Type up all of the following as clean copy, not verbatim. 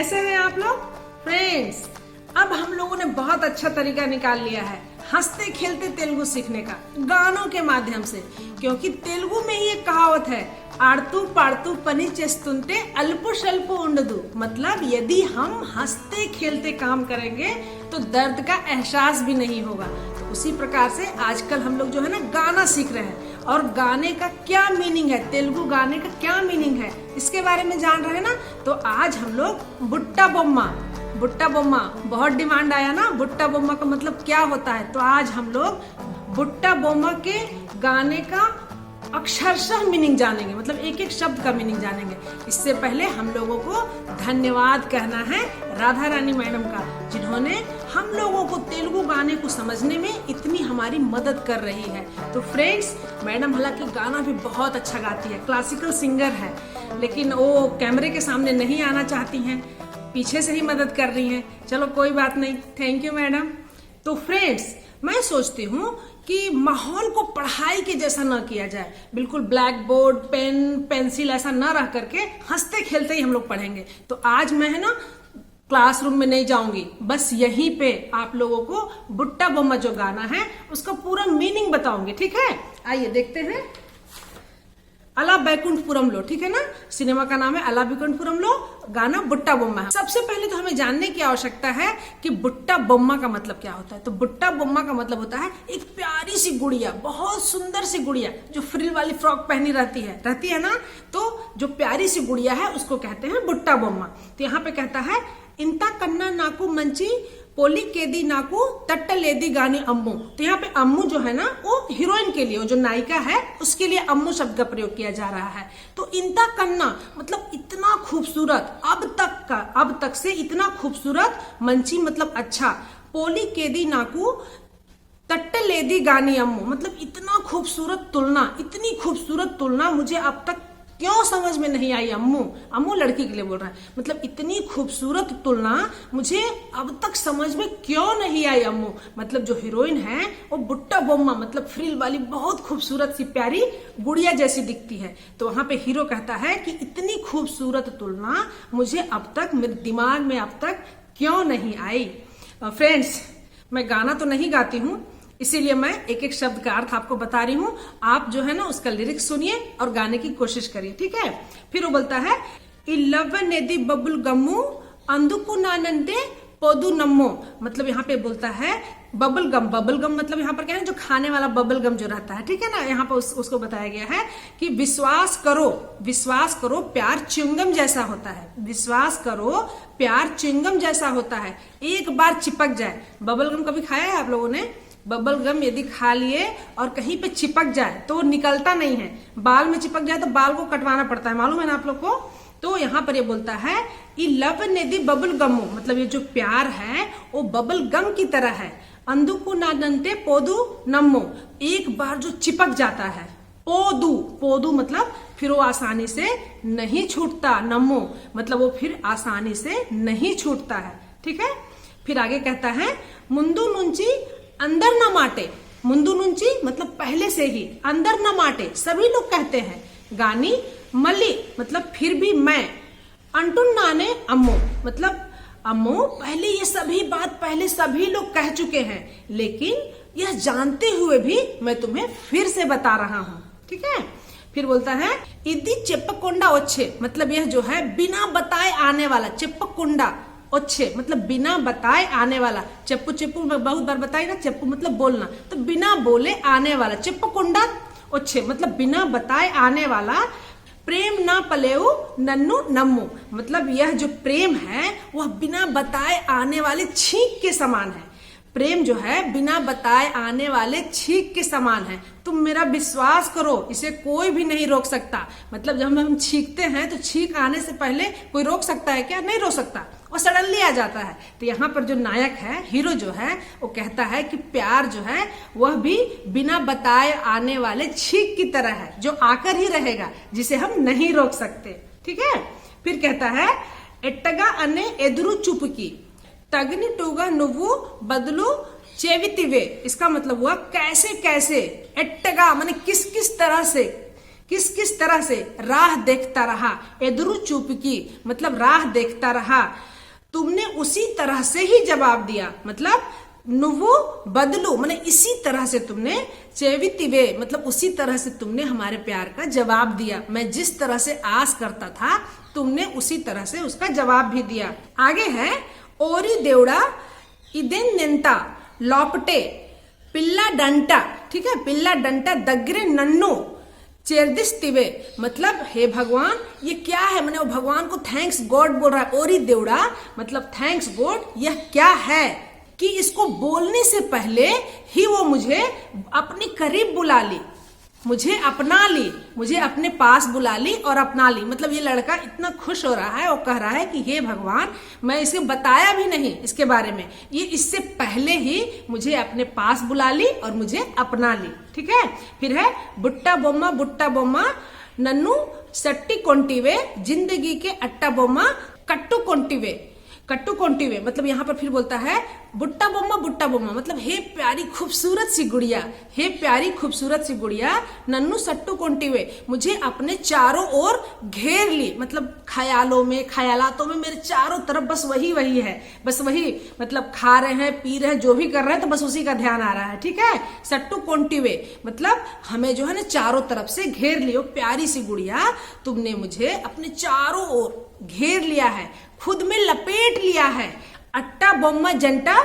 कैसे हैं आप लोग फ्रेंड्स। अब हम लोगों ने बहुत अच्छा तरीका निकाल लिया है हंसते खेलते तेलुगु सीखने का, गानों के माध्यम से। क्योंकि तेलुगु में ही एक कहावत है, आड़तू पाड़तू पनी चेस्तुंटे अल्पु शल्पु उंडदू। मतलब यदि हम हंसते खेलते काम करेंगे तो दर्द का एहसास भी नहीं होगा। तो उसी प्रकार से आजकल हम लोग जो है ना गाना सीख रहे हैं, और गाने का क्या मीनिंग है, तेलुगु गाने का क्या मीनिंग है, इसके बारे में जान रहे हैं ना। तो आज हम लोग बुट्टा बोम्मा बहुत डिमांड आया ना, बुट्टा बोम्मा का मतलब क्या होता है। तो आज हम लोग बुट्टा बोम्मा के गाने का अक्षरशः मीनिंग जानेंगे, मतलब एक एक शब्द का मीनिंग जानेंगे। इससे पहले हम लोगों को धन्यवाद कहना है राधा रानी मैडम का, जिन्होंने हम लोगों को तेलुगु गाने को समझने में इतनी हमारी मदद कर रही है। तो फ्रेंड्स, मैडम हालांकि गाना भी बहुत अच्छा गाती है, क्लासिकल सिंगर है, लेकिन वो कैमरे के सामने नहीं आना चाहती हैं, पीछे से ही मदद कर रही हैं। चलो कोई बात नहीं, थैंक यू मैडम। तो फ्रेंड्स, मैं सोचती हूँ कि माहौल को पढ़ाई के जैसा ना किया जाए, बिल्कुल ब्लैक बोर्ड पेन पेंसिल ऐसा ना रह करके हंसते खेलते ही हम लोग पढ़ेंगे। तो आज मैं है ना क्लासरूम में नहीं जाऊंगी, बस यहीं पे आप लोगों को बुट्टा बोम्मा जो गाना है उसका पूरा मीनिंग बताऊंगी, ठीक है। आइए देखते हैं। अला बैकुंठपुरम लो, ठीक है ना, सिनेमा का नाम है अला बैकुंठपुरम लो, गाना बुट्टा बोम्मा है। सबसे पहले तो हमें जानने की आवश्यकता है कि बुट्टा बोम्मा का मतलब क्या होता है। तो बुट्टा बोम्मा का मतलब होता है एक प्यारी सी गुड़िया, बहुत सुंदर सी गुड़िया जो फ्रिल वाली फ्रॉक पहनी रहती है ना, तो जो प्यारी सी गुड़िया है उसको कहते हैं बुट्टा बोम्मा। तो यहाँ पे कहता है इंता कन्ना नाकू मंची पोली केदी नाकू तट्टलेदी गानी अम्मू। तो यहाँ पे अम्मू जो है ना वो हीरोइन के लिए, वो जो नायिका है उसके लिए अम्मू शब्द का प्रयोग किया जा रहा है। तो इंता कन्ना मतलब इतना खूबसूरत, अब तक से इतना खूबसूरत, मंची मतलब अच्छा, पोली केदी नाकू तट्टलेदी गानी अम्मू मतलब इतना खूबसूरत तुलना, इतनी खूबसूरत तुलना मुझे अब तक क्यों समझ में नहीं आई। अम्मू लड़की के लिए बोल रहा है, मतलब इतनी खूबसूरत तुलना मुझे अब तक समझ में क्यों नहीं आई अम्मू। मतलब जो हीरोइन है वो बुट्टा बोम्मा मतलब फ्रिल वाली बहुत खूबसूरत सी प्यारी गुड़िया जैसी दिखती है। तो वहां पे हीरो कहता है कि इतनी खूबसूरत तुलना मुझे अब तक, मेरे दिमाग में अब तक क्यों नहीं आई। फ्रेंड्स, मैं गाना तो नहीं गाती हूँ, इसीलिए मैं एक एक शब्द का अर्थ आपको बता रही हूँ। आप जो है ना उसका लिरिक्स सुनिए और गाने की कोशिश करिए, ठीक है। फिर वो बोलता है इल्लव नेदी बबुल गम्मू अंदुकु नानंदे पोदू नम्मो। मतलब यहाँ पे बोलता है बबल गम मतलब यहाँ पर क्या है, जो खाने वाला बबल गम जो रहता है, ठीक है ना। यहाँ पर उसको बताया गया है कि विश्वास करो प्यार च्युइंगम जैसा होता है, विश्वास करो प्यार च्युइंगम जैसा होता है, एक बार चिपक जाए। बबल गम कभी खाया है आप लोगों ने? बबल गम यदि खा लिए और कहीं पे चिपक जाए तो निकलता नहीं है, बाल में चिपक जाए तो बाल को कटवाना पड़ता है, मालूम है ना आप लोग को। तो यहाँ पर ये बोलता है ई लव नेदी बबल गमो, मतलब ये जो प्यार है वो बबल गम की तरह है। अंदुकु नानंते पोदू नम्मो, एक बार जो चिपक जाता है। पोदू मतलब फिर वो आसानी से नहीं छूटता, नम्मो मतलब वो फिर आसानी से नहीं छूटता है, ठीक है। फिर आगे कहता है मुंदू नुंची अंदर न माटे, मुंदू नुंची मतलब पहले से ही, अंदर न माटे सभी लोग कहते हैं, गानी मल्ली मतलब फिर भी मैं, अंटुन नाने अम्मो मतलब अम्मो पहले ये सभी बात पहले सभी लोग कह चुके हैं, लेकिन यह जानते हुए भी मैं तुम्हें फिर से बता रहा हूँ, ठीक है। फिर बोलता है इदी चेप्पकोंडा ओच्छे, मतलब यह जो है बिना बताए आने वाला, चेप्पकोंडा ओच्छे मतलब बिना बताए आने वाला। चप्पू में बहुत बार बताई ना, चप्पू मतलब बोलना, तो बिना बोले आने वाला, चेप्पकोंडा ओच्छे मतलब बिना बताए आने वाला। प्रेम ना पलेऊ नन्नू नम्मू मतलब यह जो प्रेम है वह बिना बताए आने वाले छींक के समान है। प्रेम जो है बिना बताए आने वाले छींक के समान है। तुम मेरा विश्वास करो, इसे कोई भी नहीं रोक सकता। मतलब जब हम छींकते हैं तो छींक आने से पहले कोई रोक सकता है क्या? नहीं रोक सकता, वो सडनली आ जाता है। तो यहाँ पर जो नायक है, हीरो जो है, वो कहता है कि प्यार जो है वह भी बिना बताए आने वाले छींक की तरह है, जो आकर ही रहेगा, जिसे हम नहीं रोक सकते, ठीक है। फिर कहता है एट्टगा अने एदुरु चुपकी तगनी टूगा नुव्वु बदलू चेवितिवे। इसका मतलब हुआ कैसे कैसे, एट्टगा माने किस किस तरह से, किस किस तरह से राह देखता रहा, एदरू चुपकी मतलब राह देखता रहा, तुमने उसी तरह से ही जवाब दिया, मतलब नुव्वु बदलू माने इसी तरह से तुमने, चेवितिवे मतलब उसी तरह से तुमने हमारे प्यार का जवाब दिया, मैं जिस तरह से आस करता था तुमने उसी तरह से उसका जवाब भी दिया। आगे है ओरी देवड़ा इदेन नेंता लौपटे पिल्ला डंटा, ठीक है, पिल्ला डंटा दगरे नन्नू चेरदिस्तिवे मतलब हे भगवान ये क्या है, मैंने वो भगवान को थैंक्स गॉड बोल रहा है, ओरी देवड़ा मतलब थैंक्स गॉड, यह क्या है कि इसको बोलने से पहले ही वो मुझे अपने करीब बुला ली, मुझे अपना ली, मुझे अपने पास बुला ली और अपना ली। मतलब ये लड़का इतना खुश हो रहा है और कह रहा है कि हे भगवान मैं इसे बताया भी नहीं इसके बारे में, ये इससे पहले ही मुझे अपने पास बुला ली और मुझे अपना ली। ठीक है, फिर है बुट्टा बोम्मा नन्नू सट्टी कोंटिवे जिंदगी के अट्टा बोम्मा कट्टू कोंटिवे मतलब यहाँ पर फिर बोलता है बुट्टा बोम्मा मतलब हे प्यारी खूबसूरत सी गुड़िया, हे प्यारी खूबसूरत सी गुड़िया, नन्नू सट्टू कोंटिवे मुझे अपने चारों ओर घेर ली, मतलब ख्यालातों में मेरे चारों तरफ बस वही है, बस वही मतलब खा रहे हैं पी रहे हैं जो भी कर रहे हैं तो बस उसी का ध्यान आ रहा है। ठीक है, सट्टू कोंटिवे मतलब हमें जो है ना चारों तरफ से घेर लियो, प्यारी सी गुड़िया तुमने मुझे अपने चारों ओर घेर लिया है, खुद में लपेट लिया है। अट्टा बोम्मा जंटा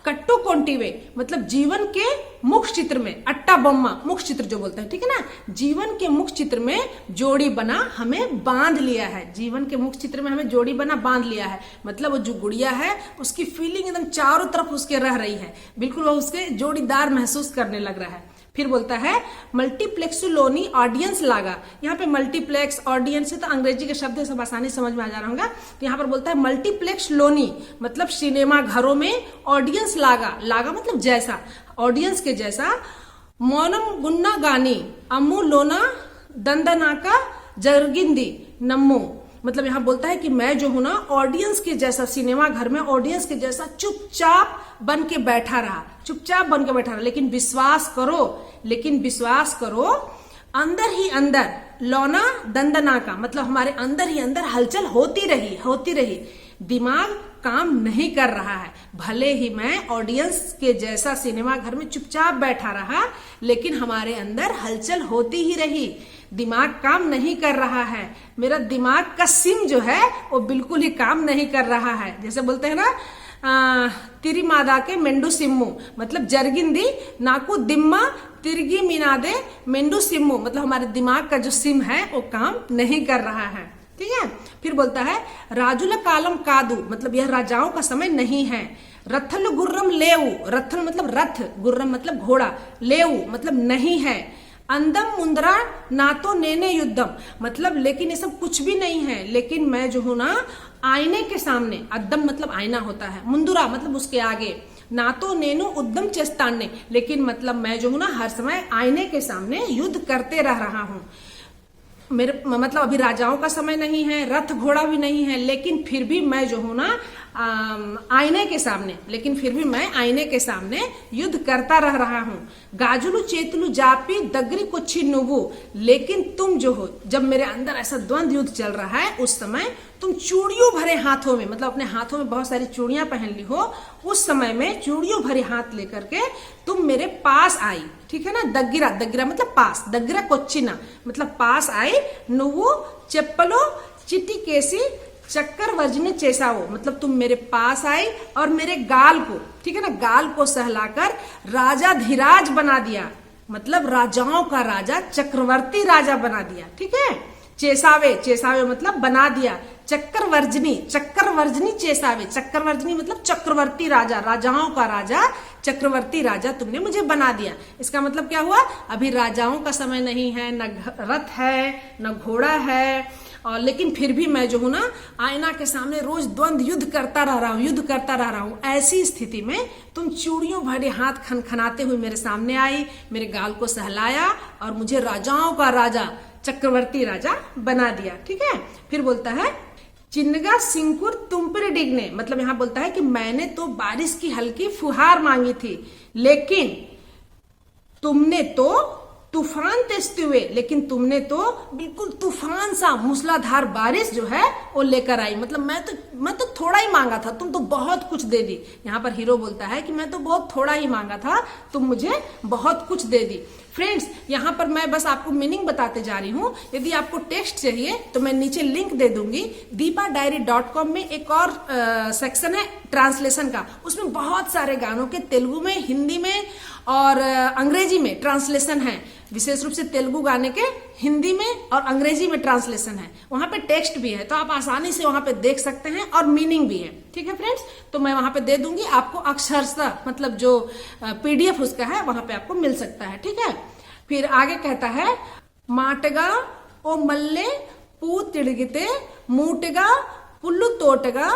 कट्टू कोंटिवे मतलब जीवन के मुख्य चित्र में, अट्टा बोम्मा मुख्य चित्र जो बोलते हैं, ठीक है ना, जीवन के मुख्य चित्र में जोड़ी बना हमें बांध लिया है, जीवन के मुख्य चित्र में हमें जोड़ी बना बांध लिया है, मतलब वो जो गुड़िया है उसकी फीलिंग एकदम चारों तरफ उसके रह रही है, बिल्कुल वो उसके जोड़ीदार महसूस करने लग रहा है। फिर बोलता है मल्टीप्लेक्स लोनी ऑडियंस लागा, यहाँ पे मल्टीप्लेक्स ऑडियंस है तो अंग्रेजी के शब्द है, सब आसानी समझ में आ जा रहा होगा। तो यहाँ पर बोलता है मल्टीप्लेक्स लोनी मतलब सिनेमा घरों में, ऑडियंस लागा मतलब जैसा, ऑडियंस के जैसा, मौनम गुन्ना गानी अम्मू लोना दंदनाका जरगिंदी नम्मू मतलब यहाँ बोलता है कि मैं जो हूं ना ऑडियंस के जैसा, सिनेमा घर में ऑडियंस के जैसा चुपचाप बन के बैठा रहा, लेकिन विश्वास करो अंदर ही अंदर लौना दंदना का मतलब हमारे अंदर ही अंदर हलचल होती रही, दिमाग काम नहीं कर रहा है, भले ही मैं ऑडियंस के जैसा सिनेमा घर में चुपचाप बैठा रहा लेकिन हमारे अंदर हलचल होती ही रही, दिमाग काम नहीं कर रहा है, मेरा दिमाग का सिम जो है वो बिल्कुल ही काम नहीं कर रहा है। जैसे बोलते हैं ना तिरी मादा के मेंडू सिम्मू मतलब जरगिंदी नाकू दिम्मा तिरगी मीनादे मेंडू सिम्मू मतलब हमारे दिमाग का जो सिम है वो काम नहीं कर रहा है। ठीक है, फिर बोलता है राजुला कालम कादू मतलब यह राजाओं का समय नहीं है, रथल गुर्रम लेऊ, रथल मतलब रथ, गुर्रम मतलब घोड़ा, लेऊ मतलब नहीं है, अंदम मुंदरा नातो नेने युद्धम मतलब लेकिन ये सब कुछ भी नहीं है, लेकिन मैं जो हूं ना आईने के सामने, अद्दम मतलब आईना होता है, मुंदुरा मतलब उसके आगे, नातो नेनु उद्दम चेस्ताने लेकिन मतलब मैं जो हूं ना हर समय आईने के सामने युद्ध करते रह रहा हूं, मेरे मतलब अभी राजाओं का समय नहीं है, रथ घोड़ा भी नहीं है, लेकिन फिर भी मैं जो हूं ना आईने के सामने, लेकिन फिर भी मैं आईने के सामने युद्ध करता रह रहा हूं, गाजुलू चेतलू जापी दगरी कुछी नुवु लेकिन तुम जो हो, जब मेरे अंदर ऐसा द्वंद्व युद्ध चल रहा है उस समय तुम चूड़ियों भरे हाथों में मतलब अपने हाथों में बहुत सारी चूड़ियां पहन ली हो, उस समय में चूड़ियों भरे हाथ लेकर के तुम मेरे पास आई। ठीक है ना, दग्गिरा मतलब पास, दग्गिरा कोच्चिना मतलब पास आई, नुव्वु चेप्पलो चिट्टी केसी चक्कर वर्जने चेसाओ मतलब तुम मेरे पास आई और मेरे गाल को, ठीक है ना, गाल को सहलाकर राजा धीराज बना दिया मतलब राजाओं का राजा चक्रवर्ती राजा बना दिया। ठीक है, चेसावे मतलब बना दिया, चक्करवर्जनी चेसावे, चक्करवर्जनी मतलब चक्रवर्ती राजा, राजाओं का राजा चक्रवर्ती राजा तुमने मुझे बना दिया। इसका मतलब क्या हुआ, अभी राजाओं का समय नहीं है, न रथ है न घोड़ा है, और लेकिन फिर भी मैं जो हूं ना आईना के सामने रोज द्वंद्व युद्ध करता रह रहा हूं। ऐसी स्थिति में तुम चूड़ियों भरे हाथ खनखनाते हुए मेरे सामने आई, मेरे गाल को सहलाया और मुझे राजाओं का राजा चक्रवर्ती राजा बना दिया। ठीक है, फिर बोलता है चिन्नगा सिंकुर तुम पर डिगने मतलब यहाँ बोलता है कि मैंने तो बारिश की हल्की फुहार मांगी थी लेकिन तुमने तो तूफान तेजते हुए, लेकिन तुमने तो बिल्कुल तूफान सा मूसलाधार बारिश जो है वो लेकर आई। मतलब मैं तो थोड़ा ही मांगा था, तुम तो बहुत कुछ दे दी। यहाँ पर हीरो बोलता है कि मैं तो बहुत थोड़ा ही मांगा था, तुम मुझे बहुत कुछ दे दी। फ्रेंड्स, यहाँ पर मैं बस आपको मीनिंग बताते जा रही हूँ। यदि आपको टेक्स्ट चाहिए तो मैं नीचे लिंक दे दूंगी। deepadiary.com में एक और सेक्शन है ट्रांसलेशन का, उसमें बहुत सारे गानों के तेलुगु में, हिंदी में और अंग्रेजी में ट्रांसलेशन है। विशेष रूप से तेलुगु गाने के हिंदी में और अंग्रेजी में ट्रांसलेशन है। वहां पे टेक्स्ट भी है, तो आप आसानी से वहां पे देख सकते हैं और मीनिंग भी है। ठीक है फ्रेंड्स, तो मैं वहां पे दे दूंगी आपको अक्षरशः, मतलब जो PDF उसका है वहां पे आपको मिल सकता है। ठीक है, फिर आगे कहता है माटगा ओ मल्ले पू तिड़गिते मूटगा पुल्लु तोटगा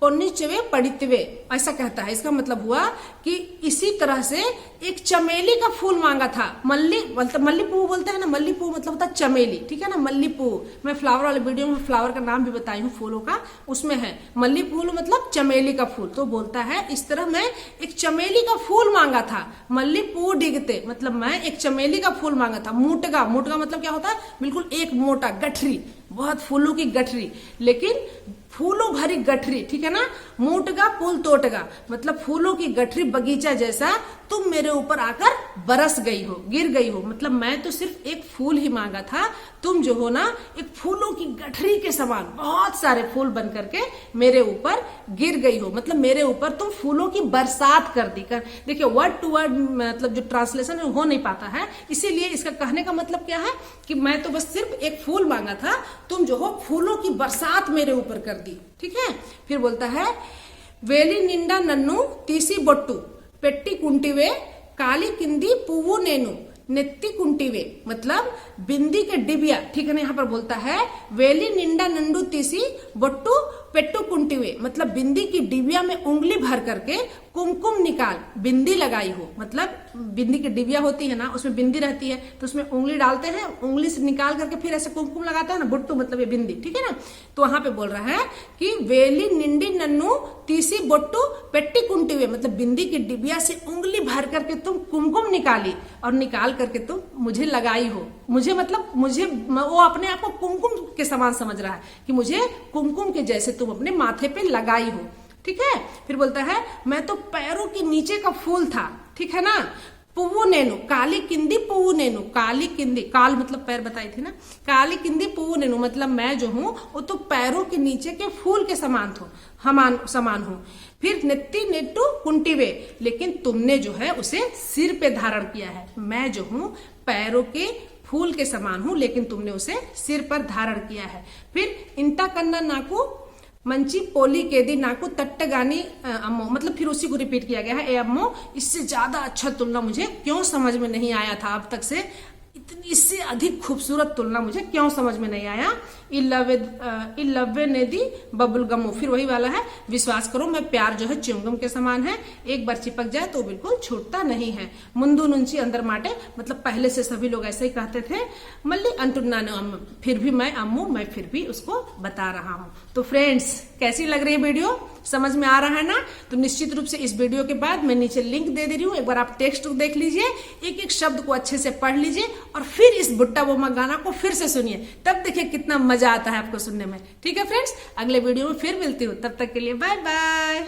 पोन्निचवे पड़ितवे, ऐसा कहता है। इसका मतलब हुआ कि इसी तरह से एक चमेली का फूल मांगा था। मल्ली मतलब मल्ली पू बोलते हैं ना, मल्ली पू मतलब होता है चमेली। ठीक है ना, मल्ली पू। मैं फ्लावर वाले वीडियो में फ्लावर का नाम भी बताई हूँ फूलों का, उसमें है मल्ली फूल मतलब चमेली का फूल। तो बोलता है इस तरह मैं एक चमेली का फूल मांगा था। मल्ली पू डिगते मतलब मैं एक चमेली का फूल मांगा था। मूटगा, मूटगा मतलब क्या होता है, बिल्कुल एक मोटा गठरी, बहुत फूलों की गठरी, लेकिन फूलों भरी गठरी। ठीक है ना, मूटगा पुल तोटगा मतलब फूलों की गठरी बगीचा जैसा तुम मेरे ऊपर आकर बरस गई हो, गिर गई हो। मतलब मैं तो सिर्फ एक फूल ही मांगा था, तुम जो हो ना एक फूलों की गठरी के समान बहुत सारे फूल बन करके मेरे ऊपर गिर गई हो। मतलब मेरे ऊपर तुम फूलों की बरसात कर दी। देखिए वर्ड टू वर्ड मतलब जो ट्रांसलेशन हो नहीं पाता है, इसीलिए इसका कहने का मतलब क्या है कि मैं तो बस सिर्फ एक फूल मांगा था, तुम जो हो फूलों की बरसात मेरे ऊपर कर दी। ठीक है, फिर बोलता है वेली निंडा नन्नु तीसी बొట్టు పెట్టి కుంటివే काली किंदी पुव्वु नेनु नेत्ती कुंटीवे मतलब बिंदी के डिबिया। ठीक है ना, यहाँ पर बोलता है वेली निंडा नंडू तीसी बొట్టు पेट्टू कुंटीवे मतलब बिंदी की डिबिया में उंगली भर करके कुमकुम निकाल बिंदी लगाई हो। मतलब बिंदी की डिबिया होती है ना, उसमें बिंदी रहती है, तो उसमें उंगली डालते हैं, उंगली से निकाल करके फिर ऐसे कुमकुम लगाते हैं ना, बुट्टू मतलब ये बिंदी। ठीक है ना, तो वहां पे बोल रहा है कि वेली निंडी नन्नू तीसी बొట్టు पेट्टी कुंटीवे मतलब बिंदी की डिबिया से उंगली भर करके तुम कुमकुम निकाली और निकाल करके तुम मुझे लगाई हो। मुझे मतलब मुझे वो अपने आप को कुमकुम के समान समझ रहा है कि मुझे कुमकुम के जैसे तुम अपने माथे पे लगाई हो। ठीक है, फिर बोलता है मैं तो पैरों के नीचे का फूल था। ठीक है ना, पुव्वु नेनु काली किंदी पुव्वु नेनु, काली किंदी काल मतलब पैर बताई थी ना, काली किंदी पुव्वु नेनु मतलब मैं जो हूँ वो तो पैरों के नीचे के फूल के समान समान हूँ। फिर नेत्ती नेट्टू कुंटीवे लेकिन तुमने जो है उसे सिर पे धारण किया है। मैं जो हूँ पैरों के फूल के समान हूँ, लेकिन तुमने उसे सिर पर धारण किया है। फिर इंता कन्ना नाकू मंची पोली केदी नाकू तट्टगानी अम्मो मतलब फिर उसी को रिपीट किया गया है, ए अम्मो इससे ज्यादा अच्छा तुलना मुझे क्यों समझ में नहीं आया था अब तक से, इससे अधिक खूबसूरत तुलना मुझे क्यों समझ में नहीं आया। इल्लवे नेदी बबुल गमो फिर वही वाला है, विश्वास करो मैं प्यार जो है च्युइंगम के समान है, एक बार चिपक जाए तो बिल्कुल छूटता नहीं है। मुंदू नुंची अंदर माटे मतलब पहले से सभी लोग ऐसे ही कहते थे। मल्ली अंटुन्नानो अम्म फिर भी मैं अम्मू मैं फिर भी उसको बता रहा हूँ। तो फ्रेंड्स कैसी लग रही है वीडियो, समझ में आ रहा है ना? तो निश्चित रूप से इस वीडियो के बाद मैं नीचे लिंक दे रही हूँ, एक बार आप टेक्स्ट को देख लीजिए, एक एक शब्द को अच्छे से पढ़ लीजिए और फिर इस बुट्टा बोमा गाना को फिर से सुनिए, तब देखिए कितना मजा आता है आपको सुनने में। ठीक है फ्रेंड्स, अगले वीडियो में फिर मिलती हूँ, तब तक के लिए बाय बाय।